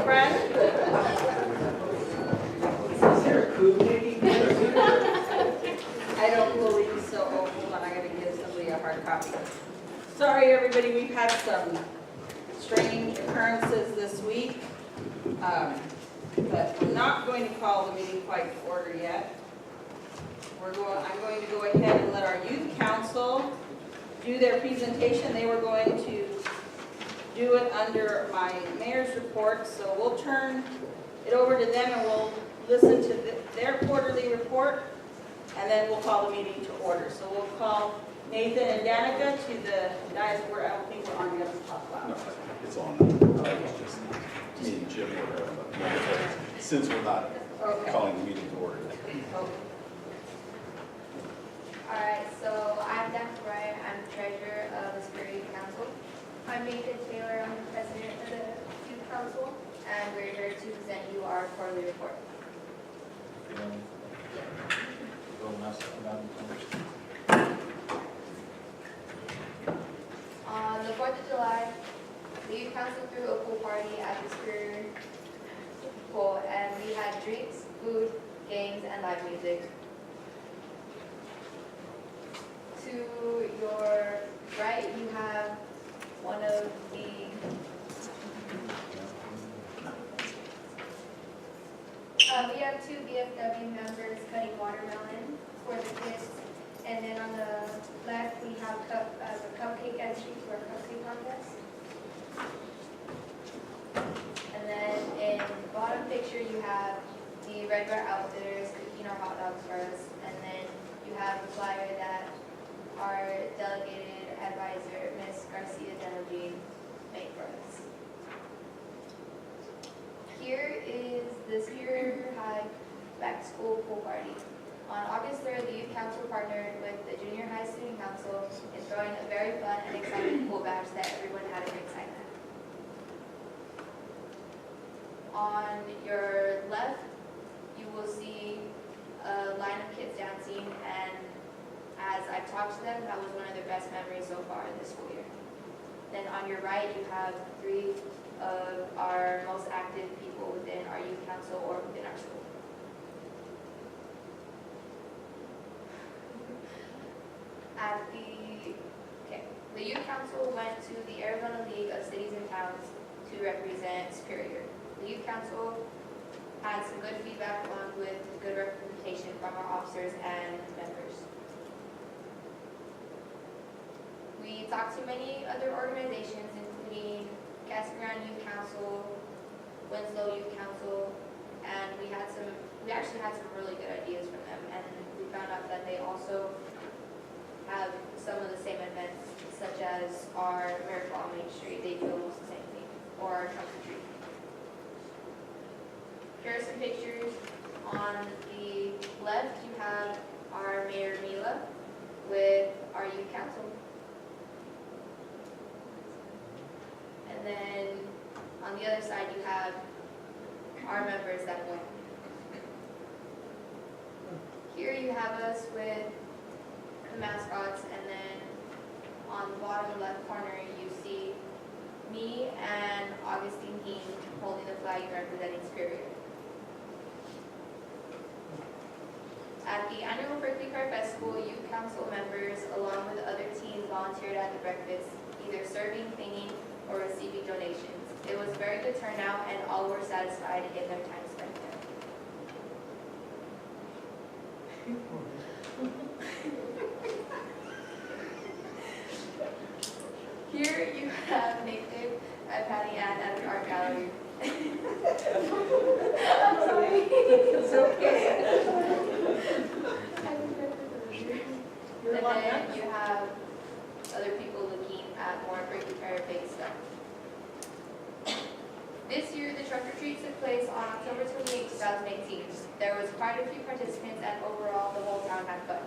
friend. I don't believe so. Oh, hold on, I gotta give somebody a hard copy. Sorry, everybody, we've had some strange occurrences this week. But I'm not going to call the meeting quite to order yet. I'm going to go ahead and let our youth council do their presentation. They were going to do it under my mayor's report, so we'll turn it over to them and we'll listen to their quarterly report, and then we'll call the meeting to order. So we'll call Nathan and Danica to the dais. I don't think we're on yet to talk about. No, it's on. It's just me and Jim were there, but since we're not calling the meeting to order. Okay. Alright, so I'm Danica Bryant, I'm the treasurer of the Superior Youth Council. I'm Nathan Taylor, I'm the president of the Youth Council, and we're here to present you our quarterly report. On the 4th of July, the Youth Council threw a pool party at the Superior Pool, and we had drinks, food, games, and live music. To your right, you have one of the we have two VFW members cutting watermelon for the kids, and then on the left we have the cupcake entry for a cupcake contest. And then in the bottom picture you have the Red Bar Outfitters cooking our hot dogs for us, and then you have the flyer that our delegated advisor, Ms. Garcia Denogine, made for us. Here is the Superior High Back to School Pool Party. On August 3rd, the Youth Council partnered with the Junior High Student Council in throwing a very fun and exciting pool bash that everyone had a great time at. On your left, you will see a line of kids dancing, and as I've talked to them, that was one of their best memories so far in this school year. Then on your right, you have three of our most active people within our youth council or within our school. The youth council went to the Arizona League of Cities and Towns to represent Superior. The youth council had some good feedback along with good representation from our officers and members. We talked to many other organizations, including Casa Grande Youth Council, Winslow Youth Council, and we actually had some really good ideas from them, and we found out that they also have some of the same events, such as our Miracle on Main Street. They do almost the same thing, or our Trunk or Treat. Here are some pictures. On the left, you have our Mayor Mila with our youth council. And then on the other side, you have our members that went. Here you have us with the mascots, and then on the bottom left corner, you see me and Augustine Heen holding the flag representing Superior. At the annual Berkeley Card Festival, youth council members, along with other teams, volunteered at the breakfast, either serving, cleaning, or receiving donations. It was a very good turnout, and all were satisfied in their time spent there. Here you have Nathan and Patty Ann at the art gallery. I'm sorry. It's okay. And then you have other people looking at more Berkeley Fair-based stuff. This year, the Trunk or Treat took place on October 28, 2018. There was quite a few participants, and overall, the whole town had fun.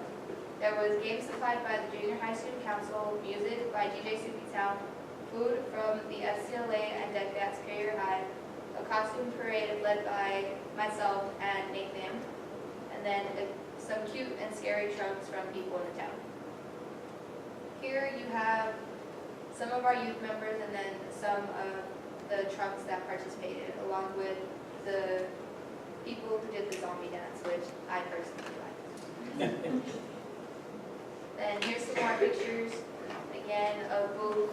There was games supplied by the Junior High Student Council, music by DJ Soupy Town, food from the FCLA and Deck at Superior High, a costume parade led by myself and Nathan, and then some cute and scary trunks from people in the town. Here you have some of our youth members and then some of the trunks that participated, along did the zombie dance, which I personally liked. Then here's some more pictures, again, of booth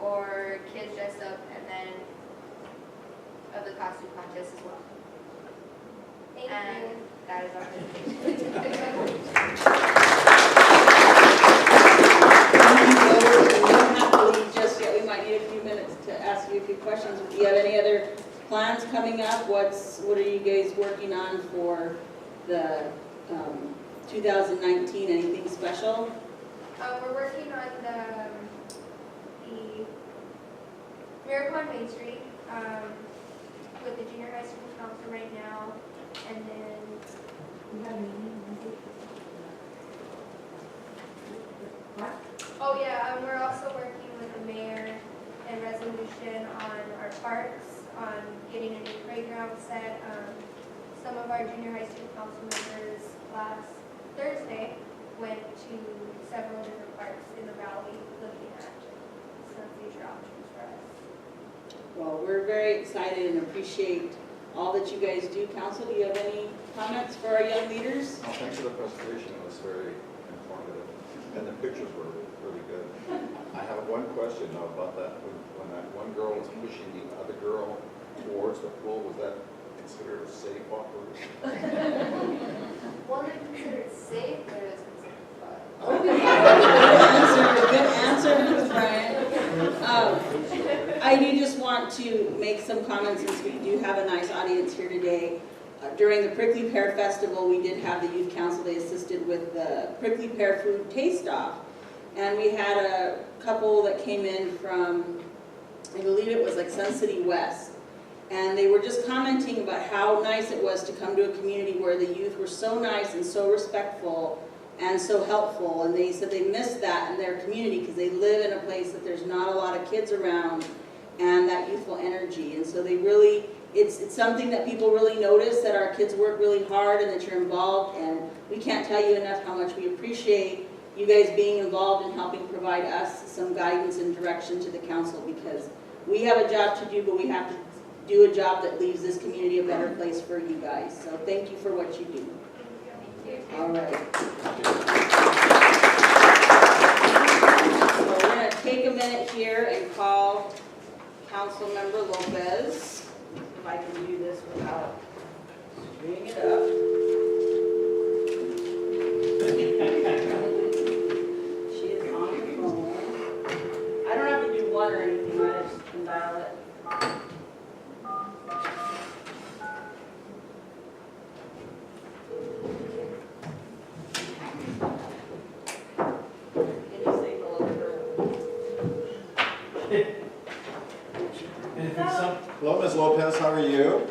or kids dressed up, and then of the costume contest as well. And that is our presentation. We don't have to leave just yet. We might need a few minutes to ask you a few questions. Do you have any other plans coming up? What are you guys working on for the 2019? Anything special? We're working on the Miracle on Main Street with the junior high school council right now, and then we have a meeting. Oh yeah, we're also working with the mayor and resolution on our parks, on getting a new playground set. Some of our junior high school council members last Thursday went to several different parks in the valley looking at some future options for us. Well, we're very excited and appreciate all that you guys do. Council, do you have any comments for our young leaders? Oh, thanks for the presentation, it was very informative, and the pictures were really good. I have one question though about that, when that one girl was pushing the other girl towards the pool, was that considered a safe operation? Wasn't considered safe, but it was considered fun. Good answer, Brian. I do just want to make some comments since we do have a nice audience here today. During the Prickly Pear Festival, we did have the youth council. They assisted with the Prickly Pear Food Taste-Off. And we had a couple that came in from, I believe it was like Sun City West. And they were just commenting about how nice it was to come to a community where the youth were so nice and so respectful and so helpful. And they said they missed that in their community because they live in a place that there's not a lot of kids around and that youthful energy. And so they really, it's something that people really notice, that our kids work really hard and that you're involved. And we can't tell you enough how much we appreciate you guys being involved in helping provide us some guidance and direction to the council, because we have a job to do, but we have to do a job that leaves this community a better place for you guys. So thank you for what you do. All right. So we're going to take a minute here and call Councilmember Lopez. If I can do this without screwing it up. She is on the phone. I don't have to do one or anything, I just can dial it. Hello, Ms. Lopez, how are you?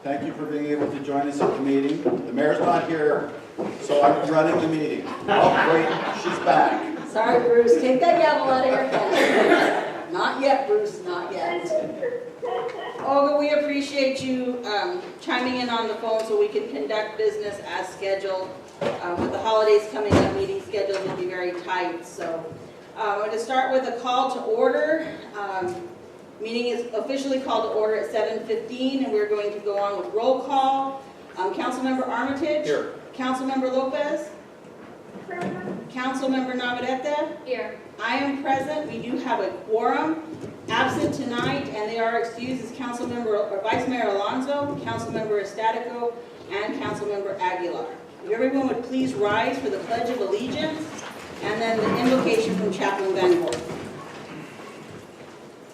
Thank you for being able to join us at the meeting. The mayor's not here, so I'm running the meeting. Oh, great, she's back. Sorry, Bruce, take that gavel out of your hand. Not yet, Bruce, not yet. Olga, we appreciate you chiming in on the phone so we can conduct business as scheduled. With the holidays coming up, meeting schedules will be very tight. So I'm going to start with a call to order. Meeting is officially called to order at 7:15, and we're going to go on with roll call. Councilmember Armitage? Here. Councilmember Lopez? Councilmember Navarrete? Here. I am present. We do have a quorum. Absent tonight, and they are excused, is Councilmember or Vice Mayor Alonso, Councilmember Estatico, and Councilmember Aguilar. If everyone would please rise for the Pledge of Allegiance, and then the invocation from Chaplain Van Gogh.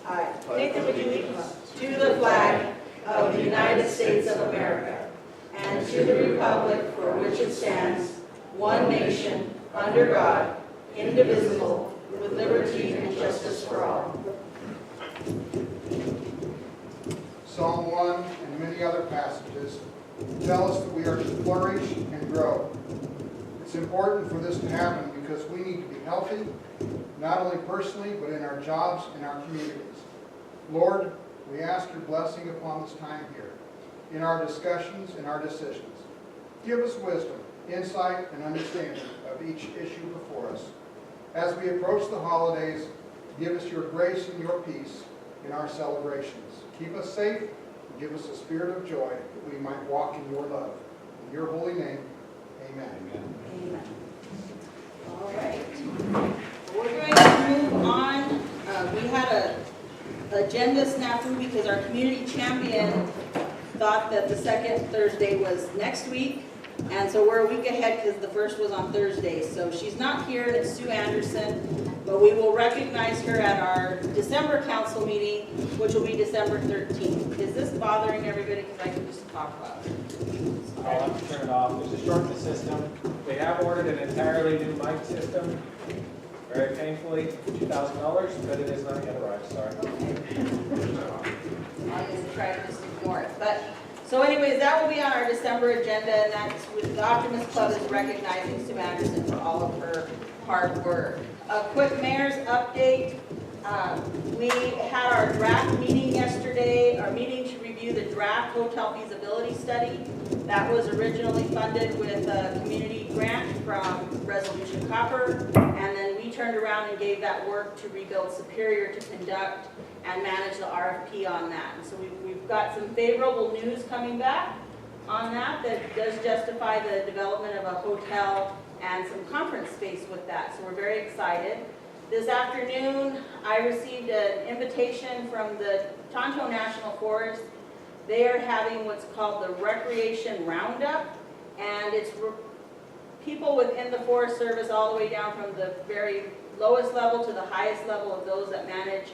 I pledge allegiance to the flag of the United States of America and to the republic for which it stands, one nation, under God, indivisible, with liberty and justice for all. Psalm 1 and many other passages tell us that we are to flourish and grow. It's important for this to happen because we need to be healthy, not only personally, but in our jobs and our communities. Lord, we ask your blessing upon this time here, in our discussions and our decisions. Give us wisdom, insight, and understanding of each issue before us. As we approach the holidays, give us your grace and your peace in our celebrations. Keep us safe, and give us a spirit of joy that we might walk in your love. In your holy name, amen. Amen. All right. We're going to move on. We had a agenda snafu because our community champion thought that the second Thursday was next week. And so we're a week ahead because the first was on Thursday. So she's not here, and it's Sue Anderson, but we will recognize her at our December council meeting, which will be December 13th. Is this bothering everybody? Because I can just talk about it. I'll have to turn it off. There's a short in the system. They have ordered an entirely new mic system, very painfully, $2,000, but it has not yet arrived, sorry. I'll just try to just ignore it. But, so anyways, that will be on our December agenda, and that's with the Optimist Club is recognizing Sue Anderson for all of her hard work. A quick mayor's update. We had our draft meeting yesterday, our meeting to review the draft hotel feasibility study. That was originally funded with a community grant from Resolution Copper, and then we turned around and gave that work to Rebuild Superior to conduct and manage the RFP on that. And so we've got some favorable news coming back on that does justify the development of a hotel and some conference space with that. So we're very excited. This afternoon, I received an invitation from the Tonto National Forest. They are having what's called the Recreation Roundup, and it's people within the Forest Service all the way down from the very lowest level to the highest level of those that manage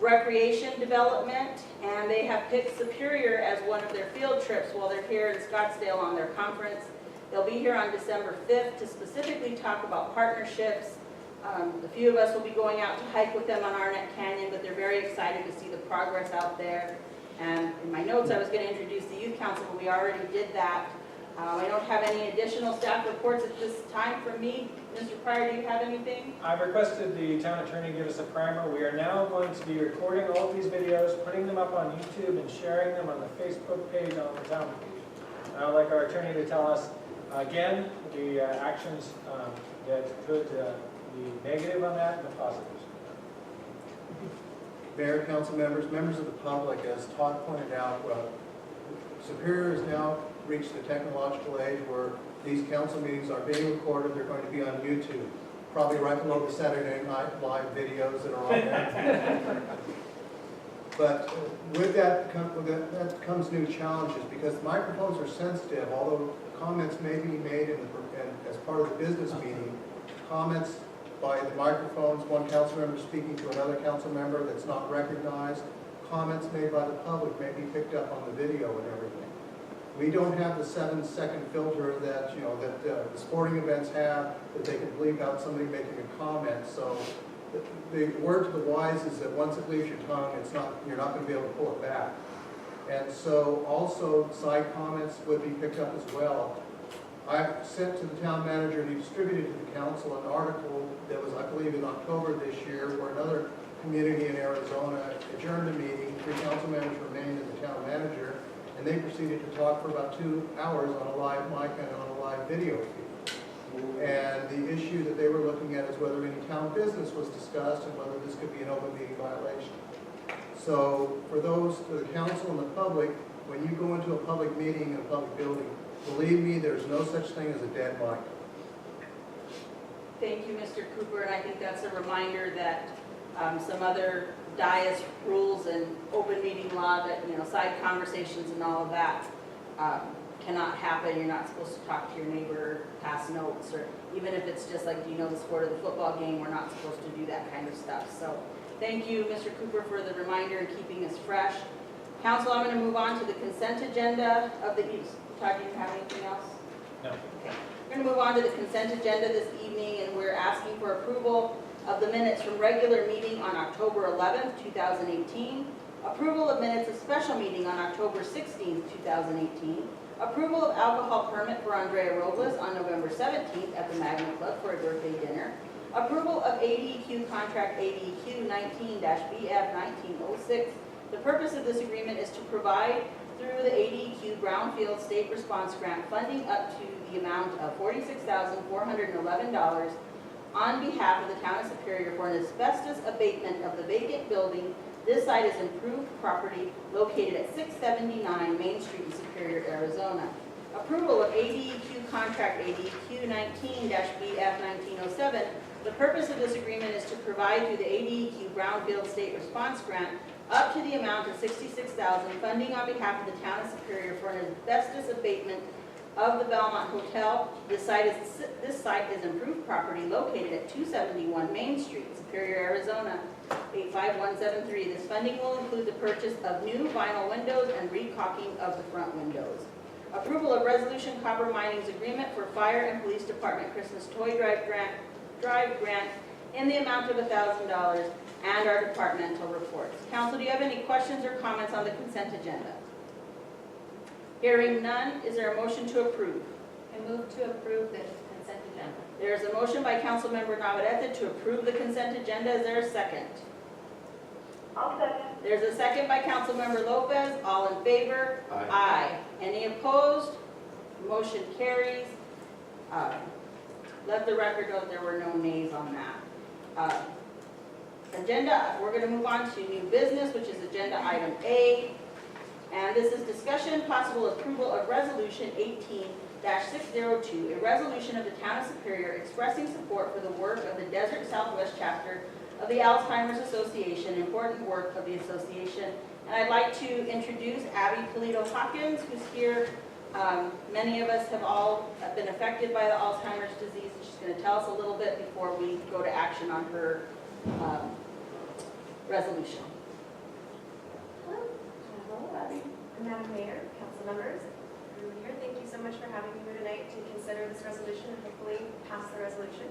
recreation development, and they have picked Superior as one of their field trips while they're here in Scottsdale on their conference. They'll be here on December 5th to specifically talk about partnerships. A few of us will be going out to hike with them on Arnett Canyon, but they're very excited to see the progress out there. And in my notes, I was going to introduce the youth council, but we already did that. I don't have any additional staff reports at this time from me. Mr. Pryor, do you have anything? I've requested the town attorney give us a primer. We are now going to be recording all of these videos, putting them up on YouTube, and sharing them on the Facebook page on the town page. I would like our attorney to tell us, again, the actions that could be negative on that and the positives. Mayor, council members, members of the public, as Todd pointed out, Superior has now reached the technological age where these council meetings are being recorded. They're going to be on YouTube, probably right below the Saturday Night Live videos that are on there. But with that comes new challenges because microphones are sensitive. Although comments may be made as part of the business meeting, comments by the microphones, one council member speaking to another council member that's not recognized, comments made by the public may be picked up on the video and everything. We don't have the 7-second filter that the sporting events have that they can bleep out somebody making a comment. So the word to the wise is that once it leaves your tongue, you're not going to be able to pull it back. And so also side comments would be picked up as well. I sent to the town manager and he distributed to the council an article that was, I believe, in October this year, where another community in Arizona adjourned a meeting. 3 council members remained as the town manager, and they proceeded to talk for about 2 hours on a live mic and on a live video feed. And the issue that they were looking at is whether any town business was discussed and whether this could be an open meeting violation. So for the council and the public, when you go into a public meeting in a public building, believe me, there's no such thing as a dead mic. Thank you, Mr. Cooper, and I think that's a reminder that some other dais rules and open meeting law that, side conversations and all of that cannot happen. You're not supposed to talk to your neighbor, pass notes, or even if it's just like, do you know the sport of the football game, we're not supposed to do that kind of stuff. So thank you, Mr. Cooper, for the reminder and keeping us fresh. Council, I'm going to move on to the consent agenda of the evening. Todd, do you have anything else? No. Okay. We're going to move on to the consent agenda this evening, and we're asking for approval of the minutes from regular meeting on October 11th, 2018, approval of minutes of special meeting on October 16th, 2018, approval of alcohol permit for Andrea Robles on November 17th at the Magna Club for a birthday dinner, approval of ADEQ contract ADEQ 19-BF1906. The purpose of this agreement is to provide through the ADEQ Brownfield State Response Grant funding up to the amount of $46,411 on behalf of the Town of Superior for an asbestos abatement of the vacant building This site is improved property located at 679 Main Street in Superior, Arizona. Approval of ADEQ contract ADEQ 19-BF1907. The purpose of this agreement is to provide through the ADEQ Brownfield State Response Grant up to the amount of $66,000 funding on behalf of the town of Superior for an asbestos abatement of the Belmont Hotel. This site is improved property located at 271 Main Street, Superior, Arizona, 85173. This funding will include the purchase of new vinyl windows and recaulking of the front windows. Approval of Resolution Copper Mining's agreement for Fire and Police Department Christmas Toy Drive grant in the amount of $1,000 and our departmental reports. Council, do you have any questions or comments on the consent agenda? Hearing none, is there a motion to approve? I move to approve the consent agenda. There is a motion by Councilmember Navarrete to approve the consent agenda. Is there a second? I'll second. There's a second by Councilmember Lopez. All in favor? Aye. Any opposed? Motion carries. Let the record note there were no nays on that. Agenda, we're going to move on to new business, which is agenda item A. And this is discussion, possible approval of resolution 18-602, a resolution of the town of Superior expressing support for the work of the Desert Southwest chapter of the Alzheimer's Association, important work of the association. And I'd like to introduce Abby Polito Hawkins, who's here. Many of us have all been affected by the Alzheimer's disease. She's going to tell us a little bit before we go to action on her resolution. Hello, Madam Mayor, council members, everyone here, thank you so much for having me here tonight to consider this resolution and hopefully pass the resolution.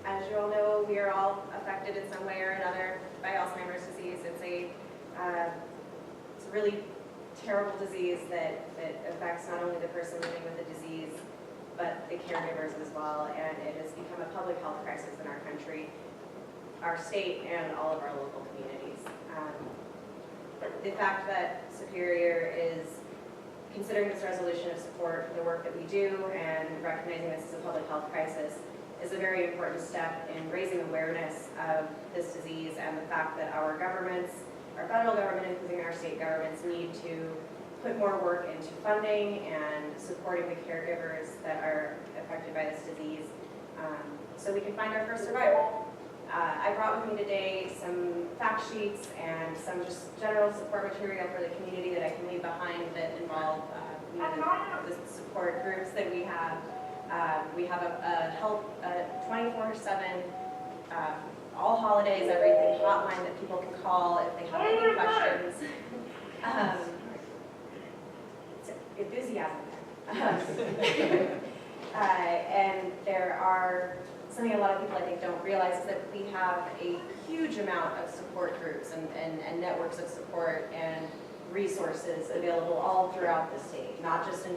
As you all know, we are all affected in some way or another by Alzheimer's disease. It's a really terrible disease that affects not only the person living with the disease, but the caregivers as well, and it has become a public health crisis in our country, our state, and all of our local communities. The fact that Superior is considering this resolution of support for the work that we do and recognizing this as a public health crisis is a very important step in raising awareness of this disease and the fact that our governments, our federal government, including our state governments, need to put more work into funding and supporting the caregivers that are affected by this disease so we can find our first survivor. I brought with me today some fact sheets and some just general support material for the community that I can leave behind that involve the support groups that we have. We have a help 24/7, all holidays, everything hotline that people can call if they have any questions. Enthusiasm there. And there are something a lot of people I think don't realize is that we have a huge amount of support groups and networks of support and resources available all throughout the state, not just in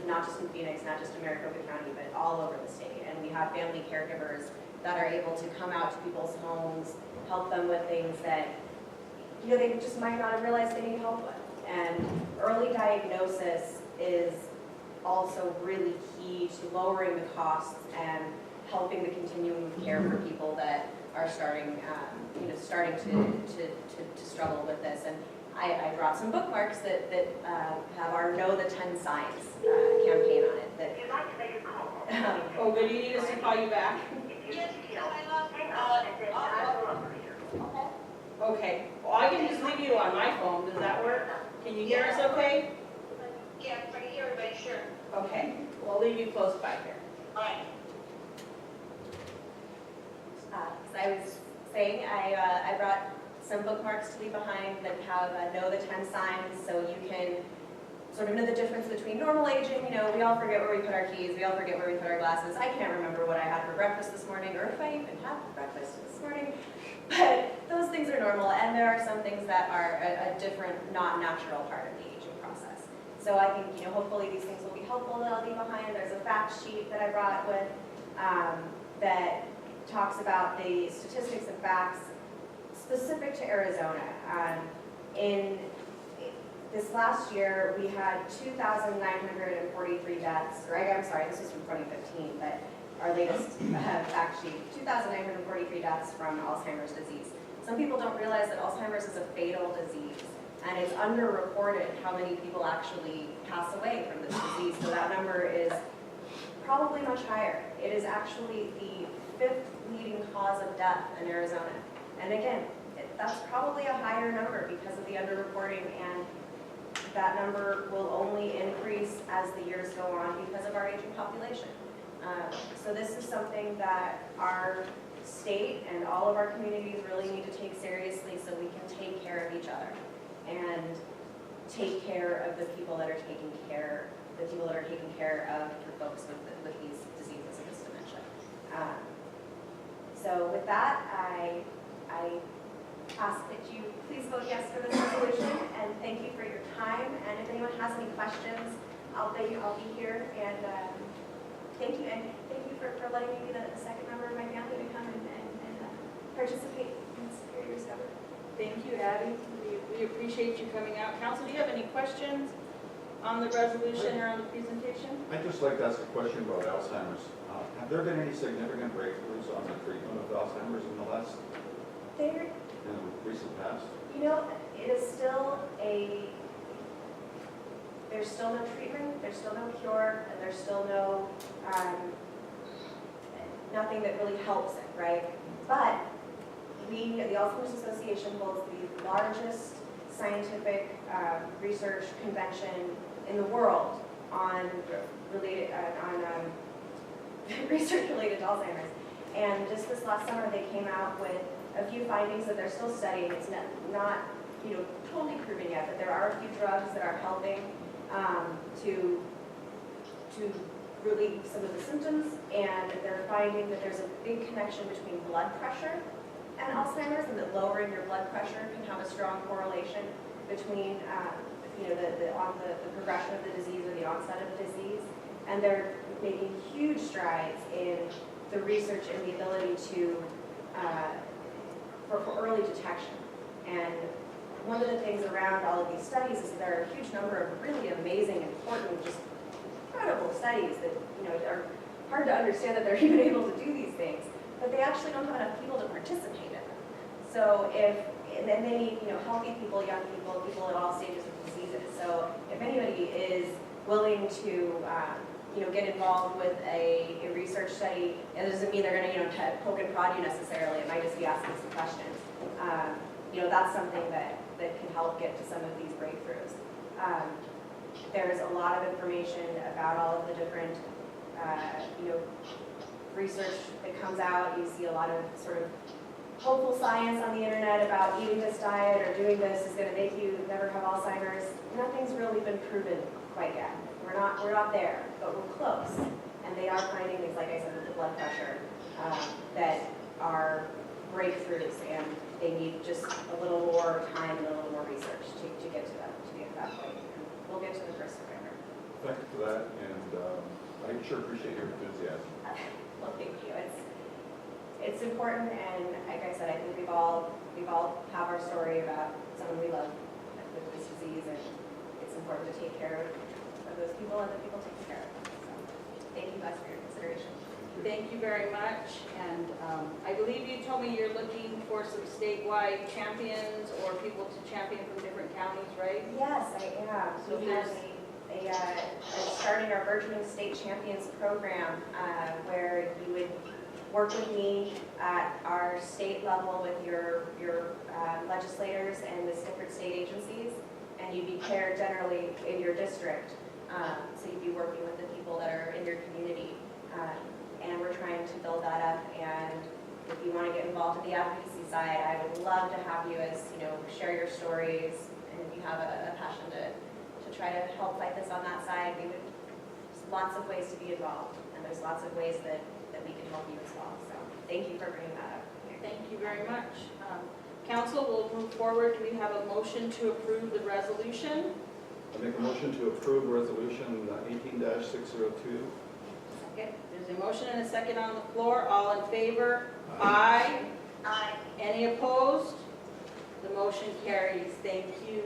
Phoenix, not just in Maricopa County, but all over the state. And we have family caregivers that are able to come out to people's homes, help them with things that they just might not have realized they need help with. And early diagnosis is also really key to lowering the costs and helping the continuum of care for people that are starting to struggle with this. And I brought some bookmarks that have our Know the 10 Signs campaign on it. That, You'd like to make a call. Oh, good, do you need us to call you back? Yes, hang on, and then I will over here. Okay, well, I can just leave you on my phone, does that work? Can you hear us okay? Yeah, I can hear everybody, sure. Okay, we'll leave you close by here. All right. as I was saying, I brought some bookmarks to leave behind that have Know the 10 Signs, so you can sort of know the difference between normal aging. We all forget where we put our keys, we all forget where we put our glasses. I can't remember what I had for breakfast this morning, or if I even had breakfast this morning. But those things are normal, and there are some things that are a different, not natural part of the aging process. So I think, hopefully these things will be helpful that I'll leave behind. There's a fact sheet that I brought with that talks about the statistics and facts specific to Arizona. In this last year, we had 2,943 deaths, I'm sorry, this was from 2015, but our latest fact sheet, 2,943 deaths from Alzheimer's disease. Some people don't realize that Alzheimer's is a fatal disease, and it's underreported how many people actually pass away from this disease, so that number is probably much higher. It is actually the 5th leading cause of death in Arizona. And again, that's probably a higher number because of the underreporting, and that number will only increase as the years go on because of our aging population. So this is something that our state and all of our communities really need to take seriously so we can take care of each other and take care of the people that are taking care of the folks with these diseases and this dementia. So with that, I ask that you please vote yes for this resolution, and thank you for your time. And if anyone has any questions, I'll be here. And thank you for letting me be the second member of my family to come and participate in Superior's government. Thank you, Abby. We appreciate you coming out. Council, do you have any questions on the resolution or on the presentation? I'd just like to ask a question about Alzheimer's. Have there been any significant breakthroughs on the treatment of Alzheimer's in the recent past? You know, it is still there's still no treatment, there's still no cure, and there's still no, nothing that really helps it, right? But we, the Alzheimer's Association, holds the largest scientific research convention in the world on research related to Alzheimer's. And just this last summer, they came out with a few findings that they're still studying. It's not totally proven yet, but there are a few drugs that are helping to relieve some of the symptoms, and they're finding that there's a big connection between blood pressure and Alzheimer's, and that lowering your blood pressure can have a strong correlation between the progression of the disease or the onset of the disease. And they're making huge strides in the research and the ability to for early detection. And one of the things around all of these studies is that there are a huge number of really amazing, important, just incredible studies that are hard to understand that they're even able to do these things, but they actually don't have enough people to participate in them. So and they need healthy people, young people, people at all stages of diseases. So if anybody is willing to get involved with a research study, it doesn't mean they're going to poke and prod you necessarily. It might just be asking some questions. That's something that can help get to some of these breakthroughs. There's a lot of information about all of the different research that comes out. You see a lot of sort of hopeful science on the internet about eating this diet or doing this is going to make you never have Alzheimer's. Nothing's really been proven quite yet. We're not there, but we're close. And they are finding things, like I said, with the blood pressure, that are breakthroughs, and they need just a little more time and a little more research to get to that point. And we'll get to the first survivor. Thank you for that, and I sure appreciate your enthusiasm. Well, thank you. It's important, and like I said, I think we've all have our story about someone we love with this disease, and it's important to take care of those people and the people taking care of them. So, thank you guys for your consideration. Thank you very much. And I believe you told me you're looking for some statewide champions or people to champion from different counties, right? Yes, I am. So we have starting our Burgeoning State Champions program, where you would work with me at our state level with your legislators and the different state agencies, and you'd be paired generally in your district. So you'd be working with the people that are in your community. And we're trying to build that up, and if you want to get involved in the advocacy side, I would love to have you share your stories, and if you have a passion to try to help fight this on that side, there's lots of ways to be involved, and there's lots of ways that we can help you as well. So thank you for bringing that up. Thank you very much. Council, will move forward. Do we have a motion to approve the resolution? I make a motion to approve resolution 18-602. Okay, there's a motion and a second on the floor. All in favor? Aye. Aye. Any opposed? The motion carries. Thank you,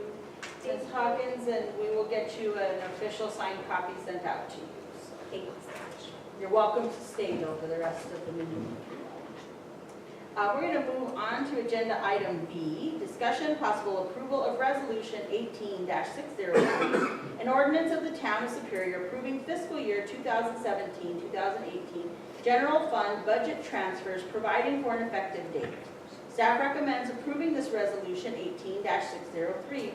Ms. Hawkins, and we will get you an official signed copy sent out to you. Thank you so much. You're welcome to stay though for the rest of the meeting. We're going to move on to agenda item B, discussion possible approval of resolution 18-603, an ordinance of the town of Superior approving fiscal year 2017-2018 general fund budget transfers providing for an effective date. Staff recommends approving this resolution 18-603.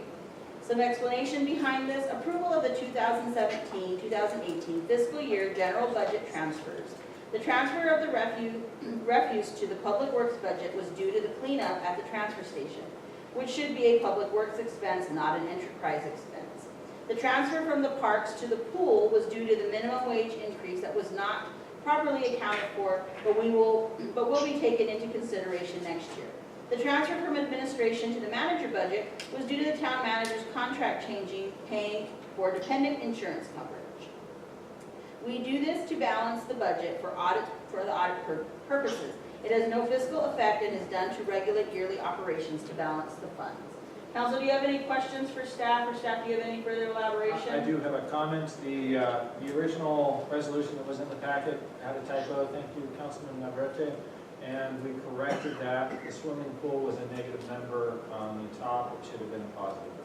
Some explanation behind this: approval of the 2017-2018 fiscal year general budget transfers. The transfer of the refuse to the Public Works budget was due to the cleanup at the transfer station, which should be a Public Works expense, not an enterprise expense. The transfer from the parks to the pool was due to the minimum wage increase that was not properly accounted for, but will be taken into consideration next year. The transfer from administration to the manager budget was due to the town manager's contract changing, paying for dependent insurance coverage. We do this to balance the budget for the audit purposes. It has no fiscal effect and is done to regulate yearly operations to balance the funds. Council, do you have any questions for staff, or staff, do you have any further elaboration? I do have a comment. The original resolution that was in the packet had a typo. Thank you, Councilman Navarrete. And we corrected that. The swimming pool was a negative number on the top. It should have been a positive number.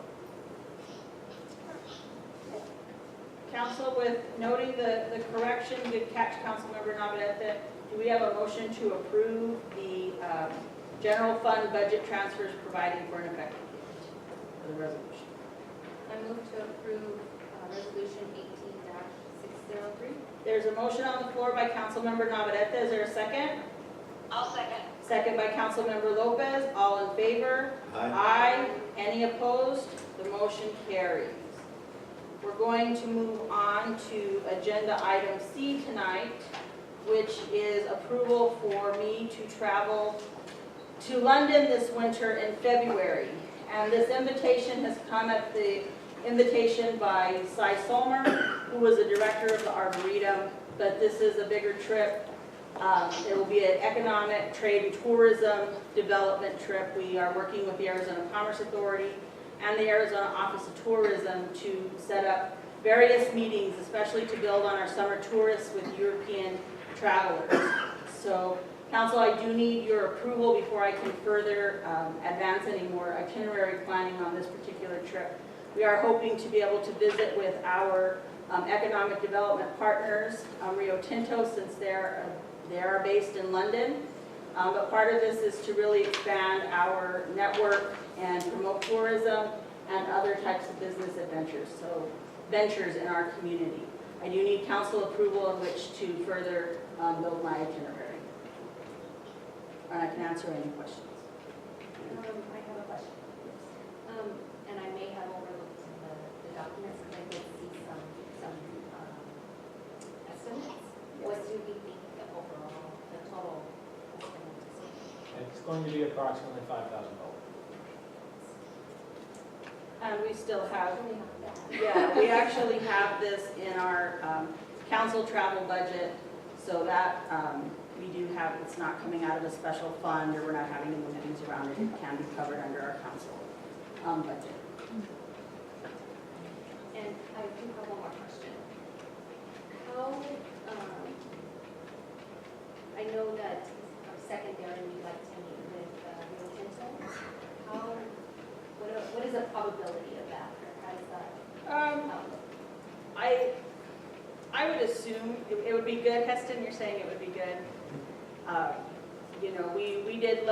Council, with noting the correction, good catch, Councilmember Navarrete. Do we have a motion to approve the general fund budget transfers providing for an effective date for the resolution? I move to approve resolution 18-603. There's a motion on the floor by Councilmember Navarrete. Is there a second? I'll second. Second by Councilmember Lopez. All in favor? Aye. Any opposed? The motion carries. We're going to move on to agenda item C tonight, which is approval for me to travel to London this winter in February. And this invitation has come at the invitation by Cy Solmer, who was the director of the Arboretum, but this is a bigger trip. It will be an economic, trade, and tourism development trip. We are working with the Arizona Commerce Authority and the Arizona Office of Tourism to set up various meetings, especially to build on our summer tourists with European travelers. So, Council, I do need your approval before I can further advance any more itinerary planning on this particular trip. We are hoping to be able to visit with our economic development partners, Rio Tinto, since they are based in London. But part of this is to really expand our network and promote tourism and other types of business adventures, so ventures in our community. I do need council approval in which to further build my itinerary. And I can answer any questions. I have a question. And I may have overlooked the documents, but I did see some estimates. What do we think the overall, the total estimate is? It's going to be approximately $5,000. And we still have, Really not bad. yeah, we actually have this in our council travel budget, so that we do have, it's not coming out of a special fund, or we're not having to move things around. It can be covered under our council budget. And I do have one more question. How, I know that secondary we'd like to meet with Rio Tinto. What is the probability of that? Or how does that outlook? I would assume it would be good. Heston, you're saying it would be good. You know, we did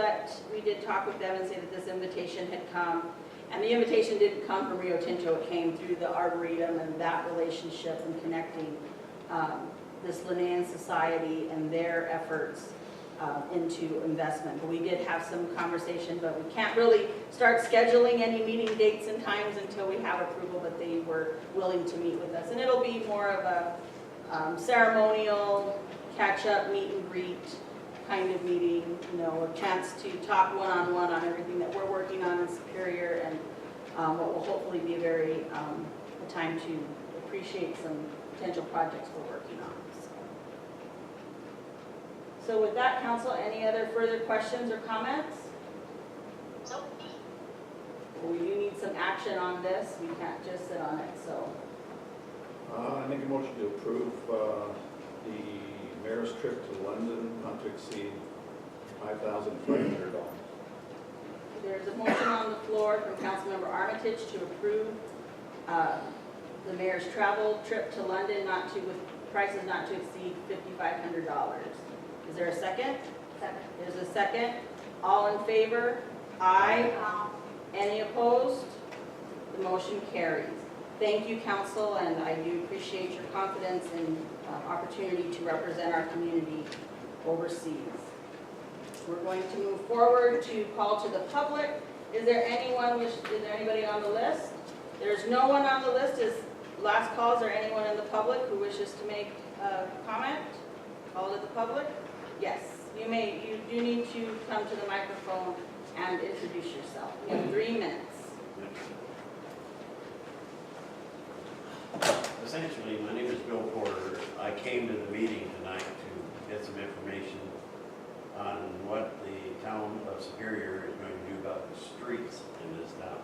talk with them and say that this invitation had come, and the invitation didn't come from Rio Tinto. It came through the Arboretum and that relationship and connecting this Linnean Society and their efforts into investment. But we did have some conversation, but we can't really start scheduling any meeting dates and times until we have approval, but they were willing to meet with us. And it'll be more of a ceremonial, catch-up, meet and greet kind of meeting, you know, a chance to talk one-on-one on everything that we're working on in Superior, and what will hopefully be a time to appreciate some potential projects we're working on. So with that, council, any other further questions or comments? Nope. Well, we do need some action on this. We can't just sit on it, so. I make a motion to approve the mayor's trip to London, not to exceed $5,500. There's a motion on the floor from Councilmember Armitage to approve the mayor's travel trip to London with prices not to exceed $5,500. Is there a second? Second. There's a second. All in favor? Aye. Any opposed? The motion carries. Thank you, council, and I do appreciate your confidence and opportunity to represent our community overseas. We're going to move forward to call to the public. Is there anybody on the list? There's no one on the list. Is last call, is there anyone in the public who wishes to make a comment? Call to the public? Yes, you do need to come to the microphone and introduce yourself. You have 3 minutes. Essentially, my name is Bill Porter. I came to the meeting tonight to get some information on what the town of Superior is going to do about the streets in this town.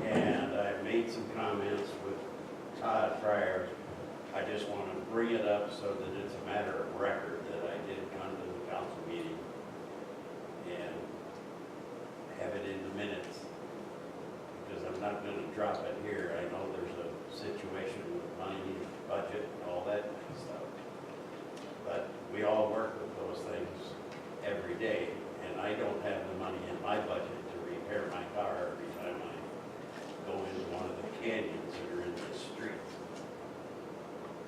And I've made some comments with Todd prior. I just want to bring it up so that it's a matter of record that I did come to the council meeting and have it in the minutes, because I'm not going to drop it here. I know there's a situation with money, budget, and all that kind of stuff. But we all work with those things every day, and I don't have the money in my budget to repair my car every time I go into one of the canyons that are in the streets.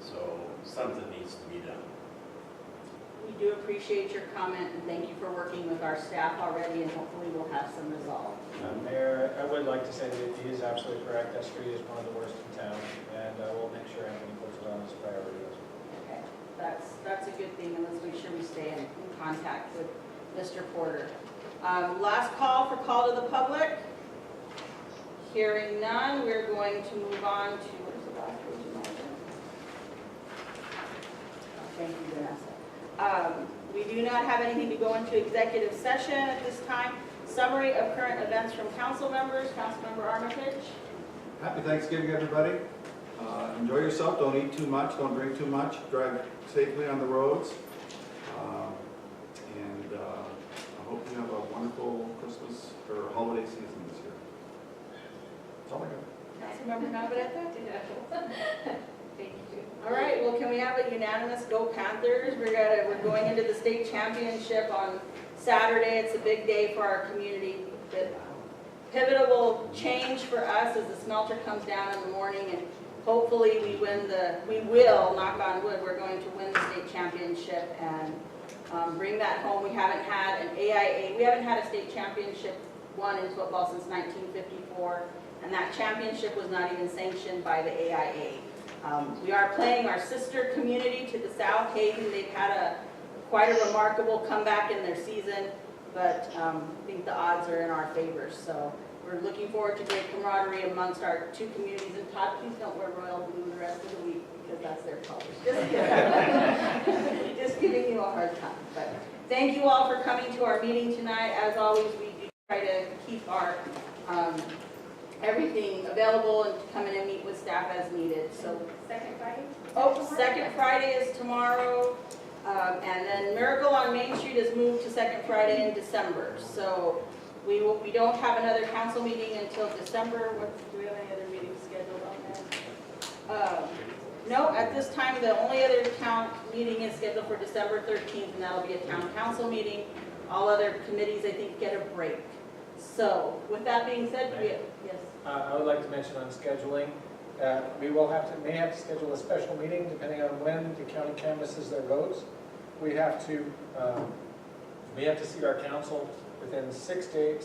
So something needs to be done. We do appreciate your comment and thank you for working with our staff already, and hopefully we'll have some resolve. Mayor, I would like to say that he is absolutely correct. That street is one of the worst in town, and we'll make sure Anthony puts it on his priority list. Okay, that's a good thing, and let's make sure we stay in contact with Mr. Porter. Last call for call to the public. Hearing none, we're going to move on to, where's the last page of my agenda? Thank you, Vanessa. We do not have anything to go into executive session at this time. Summary of current events from council members. Councilmember Armitage. Happy Thanksgiving, everybody. Enjoy yourself. Don't eat too much. Don't drink too much. Drive safely on the roads. And I hope you have a wonderful Christmas or holiday season this year. That's all I got. Councilmember Navarrete. Thank you. All right, well, can we have a unanimous go Panthers? We're going into the state championship on Saturday. It's a big day for our community. The pivotal change for us as the smelter comes down in the morning, and hopefully we will, knock on wood, we're going to win the state championship and bring that home. We haven't had an AIA, we haven't had a state championship won in football since 1954, and that championship was not even sanctioned by the AIA. We are playing our sister community to the south, Hayden. They've had quite a remarkable comeback in their season, but I think the odds are in our favor. So we're looking forward to great camaraderie amongst our 2 communities. And Todd, please don't wear royal blue the rest of the week because that's their colors. Just kidding. Just giving you a hard time. But thank you all for coming to our meeting tonight. As always, we do try to keep our everything available and come in and meet with staff as needed. So Second Friday? oh, second Friday is tomorrow. And then Miracle on Main Street is moved to second Friday in December. So we don't have another council meeting until December. Do we have any other meetings scheduled on that? No, at this time, the only other town meeting is scheduled for December 13th, and that'll be a town council meeting. All other committees, I think, get a break. So with that being said, yes? I would like to mention on scheduling, we may have to schedule a special meeting depending on when the county canvasses their roads. We have to seat our council within 6 to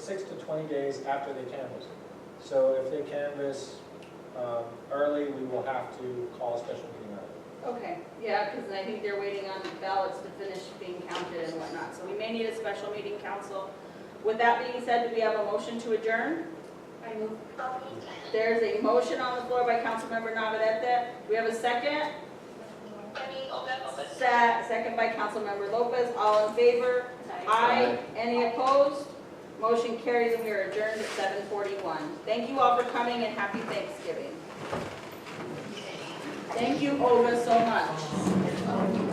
20 days after they canvass. So if they canvass early, we will have to call a special meeting early. Okay, yeah, because I think they're waiting on the ballots to finish being counted and whatnot. So we may need a special meeting, council. With that being said, do we have a motion to adjourn? I move. There's a motion on the floor by Councilmember Navarrete. We have a second? Second by Councilmember Lopez. All in favor? Aye. Any opposed? Motion carries and we are adjourned at 7:41. Thank you all for coming and happy Thanksgiving. Thank you, Olga, so much.